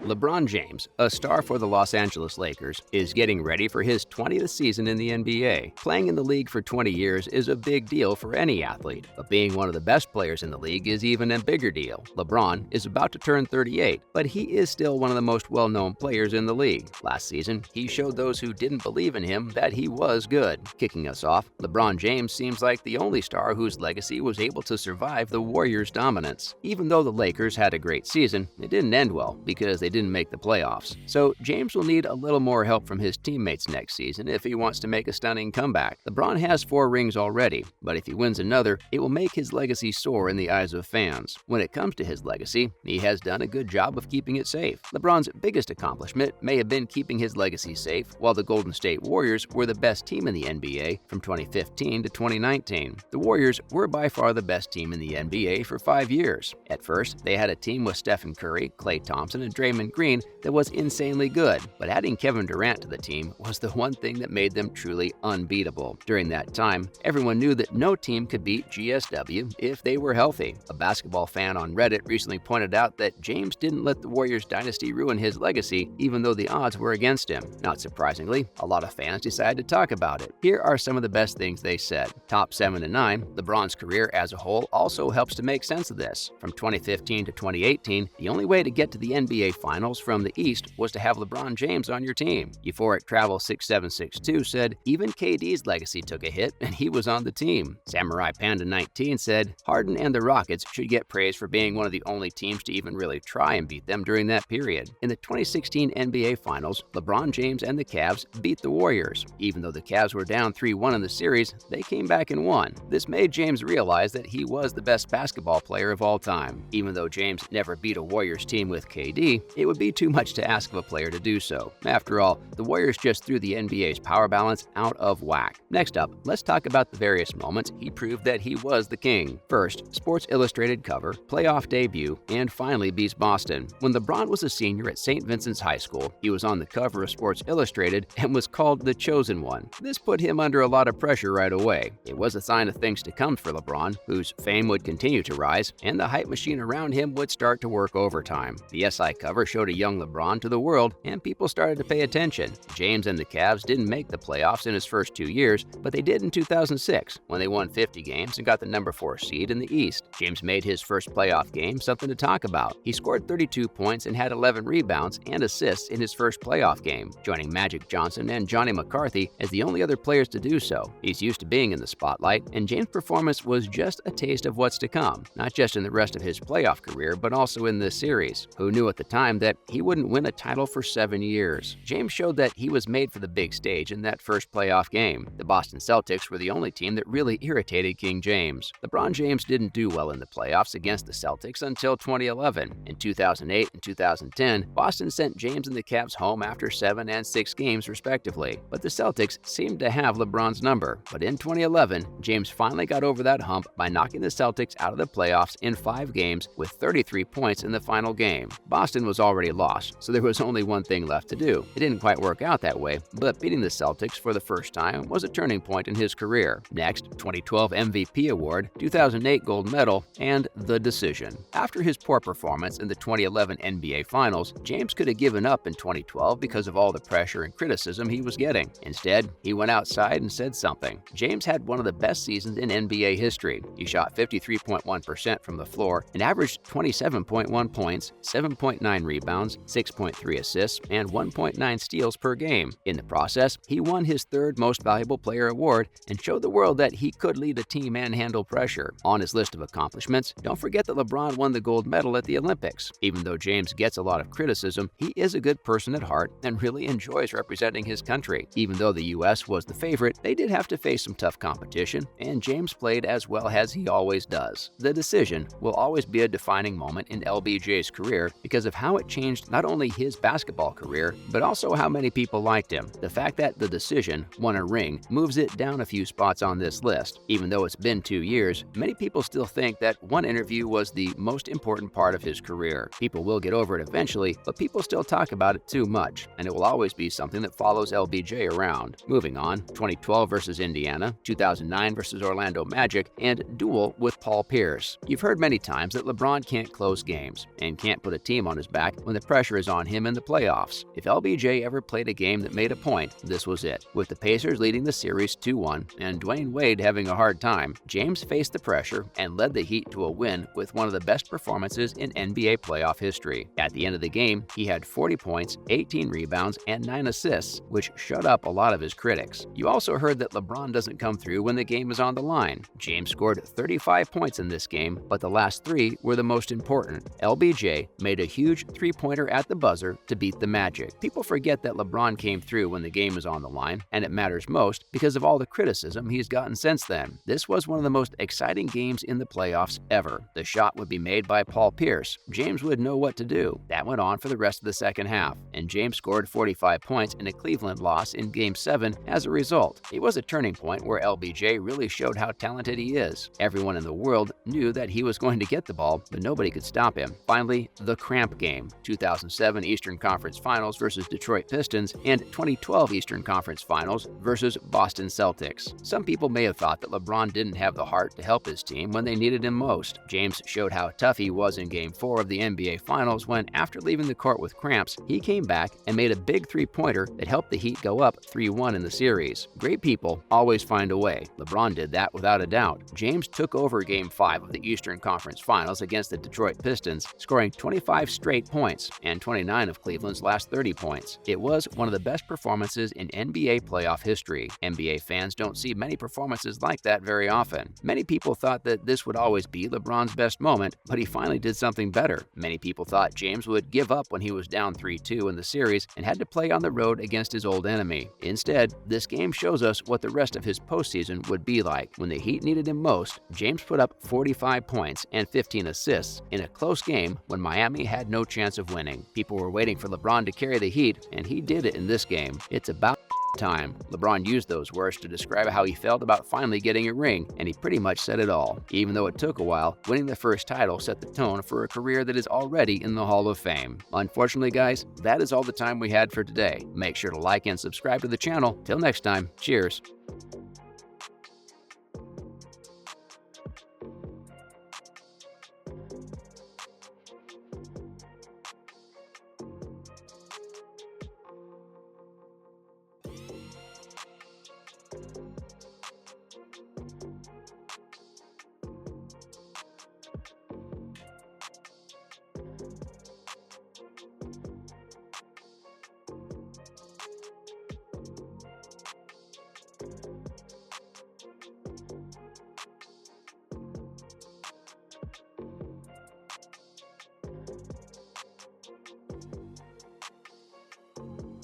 LeBron James, a star for the Los Angeles Lakers, is getting ready for his 20th season in the NBA. Playing in the league for 20 years is a big deal for any athlete, but being one of the best players in the league is even a bigger deal. LeBron is about to turn 38, but he is still one of the most well-known players in the league. Last season, he showed those who didn't believe in him that he was good. Kicking us off, LeBron James seems like the only star whose legacy was able to survive the Warriors' dominance. Even though the Lakers had a great season, it didn't end well because they didn't make the playoffs. So James will need a little more help from his teammates next season if he wants to make a stunning comeback. LeBron has 4 rings already, but if he wins another, it will make his legacy soar in the eyes of fans. When it comes to his legacy, he has done a good job of keeping it safe. LeBron's biggest accomplishment may have been keeping his legacy safe while the Golden State Warriors were the best team in the NBA from 2015 to 2019. The Warriors were by far the best team in the NBA for 5 years. At first, they had a team with Stephen Curry, Klay Thompson, and Draymond Green that was insanely good, but adding Kevin Durant to the team was the one thing that made them truly unbeatable. During that time, everyone knew that no team could beat GSW if they were healthy. A basketball fan on Reddit recently pointed out that James didn't let the Warriors dynasty ruin his legacy, even though the odds were against him. Not surprisingly, a lot of fans decided to talk about it. Here are some of the best things they said. Top 7 to 9, LeBron's career as a whole also helps to make sense of this. From 2015 to 2018, the only way to get to the NBA Finals from the East was to have LeBron James on your team. Euphoric Travel 6762 said, even KD's legacy took a hit and he was on the team. Samurai Panda 19 said, Harden and the Rockets should get praise for being one of the only teams to even really try and beat them during that period. In the 2016 NBA Finals, LeBron James and the Cavs beat the Warriors. Even though the Cavs were down 3-1 in the series, they came back and won. This made James realize that he was the best basketball player of all time. Even though James never beat a Warriors team with KD, it would be too much to ask of a player to do so. After all, the Warriors just threw the NBA's power balance out of whack. Next up, let's talk about the various moments he proved that he was the king. First, Sports Illustrated cover, playoff debut, and finally beats Boston. When LeBron was a senior at St. Vincent's High School, he was on the cover of Sports Illustrated and was called the Chosen One. This put him under a lot of pressure right away. It was a sign of things to come for LeBron, whose fame would continue to rise, and the hype machine around him would start to work overtime. The SI cover showed a young LeBron to the world, and people started to pay attention. James and the Cavs didn't make the playoffs in his first 2 years, but they did in 2006, when they won 50 games and got the number 4 seed in the East. James made his first playoff game something to talk about. He scored 32 points and had 11 rebounds and assists in his first playoff game, joining Magic Johnson and Johnny McCarthy as the only other players to do so. He's used to being in the spotlight, and James' performance was just a taste of what's to come, not just in the rest of his playoff career, but also in this series. Who knew at the time that he wouldn't win a title for 7 years? James showed that he was made for the big stage in that first playoff game. The Boston Celtics were the only team that really irritated King James. LeBron James didn't do well in the playoffs against the Celtics until 2011. In 2008 and 2010, Boston sent James and the Cavs home after 7 and 6 games respectively. But the Celtics seemed to have LeBron's number. But in 2011, James finally got over that hump by knocking the Celtics out of the playoffs in 5 games with 33 points in the final game. Boston was already lost, so there was only one thing left to do. It didn't quite work out that way, but beating the Celtics for the first time was a turning point in his career. Next, 2012 MVP award, 2008 gold medal, and the decision. After his poor performance in the 2011 NBA Finals, James could have given up in 2012 because of all the pressure and criticism he was getting. Instead, he went outside and said something. James had one of the best seasons in NBA history. He shot 53.1% from the floor and averaged 27.1 points, 7.9 rebounds, 6.3 assists, and 1.9 steals per game. In the process, he won his 3rd Most Valuable Player award and showed the world that he could lead a team and handle pressure. On his list of accomplishments, don't forget that LeBron won the gold medal at the Olympics. Even though James gets a lot of criticism, he is a good person at heart and really enjoys representing his country. Even though the US was the favorite, they did have to face some tough competition, and James played as well as he always does. The decision will always be a defining moment in LBJ's career because of how it changed not only his basketball career, but also how many people liked him. The fact that the decision won a ring moves it down a few spots on this list. Even though it's been 2 years, many people still think that one interview was the most important part of his career. People will get over it eventually, but people still talk about it too much, and it will always be something that follows LBJ around. Moving on, 2012 versus Indiana, 2009 versus Orlando Magic, and duel with Paul Pierce. You've heard many times that LeBron can't close games and can't put a team on his back when the pressure is on him in the playoffs. If LBJ ever played a game that made a point, this was it. With the Pacers leading the series 2-1 and Dwayne Wade having a hard time, James faced the pressure and led the Heat to a win with one of the best performances in NBA playoff history. At the end of the game, he had 40 points, 18 rebounds, and 9 assists, which shut up a lot of his critics. You also heard that LeBron doesn't come through when the game is on the line. James scored 35 points in this game, but the last 3 were the most important. LBJ made a huge three-pointer at the buzzer to beat the Magic. People forget that LeBron came through when the game is on the line, and it matters most because of all the criticism he's gotten since then. This was one of the most exciting games in the playoffs ever. The shot would be made by Paul Pierce. James would know what to do. That went on for the rest of the second half, and James scored 45 points in a Cleveland loss in Game 7 as a result. It was a turning point where LBJ really showed how talented he is. Everyone in the world knew that he was going to get the ball, but nobody could stop him. Finally, the cramp game, 2007 Eastern Conference Finals versus Detroit Pistons and 2012 Eastern Conference Finals versus Boston Celtics. Some people may have thought that LeBron didn't have the heart to help his team when they needed him most. James showed how tough he was in Game 4 of the NBA Finals when, after leaving the court with cramps, he came back and made a big three-pointer that helped the Heat go up 3-1 in the series. Great people always find a way. LeBron did that without a doubt. James took over Game 5 of the Eastern Conference Finals against the Detroit Pistons, scoring 25 straight points and 29 of Cleveland's last 30 points. It was one of the best performances in NBA playoff history. NBA fans don't see many performances like that very often. Many people thought that this would always be LeBron's best moment, but he finally did something better. Many people thought James would give up when he was down 3-2 in the series and had to play on the road against his old enemy. Instead, this game shows us what the rest of his postseason would be like. When the Heat needed him most, James put up 45 points and 15 assists in a close game when Miami had no chance of winning. People were waiting for LeBron to carry the Heat, and he did it in this game. It's about time. LeBron used those words to describe how he felt about finally getting a ring, and he pretty much said it all. Even though it took a while, winning the first title set the tone for a career that is already in the Hall of Fame. Unfortunately, guys, that is all the time we had for today. Make sure to like and subscribe to the channel. Till next time, cheers.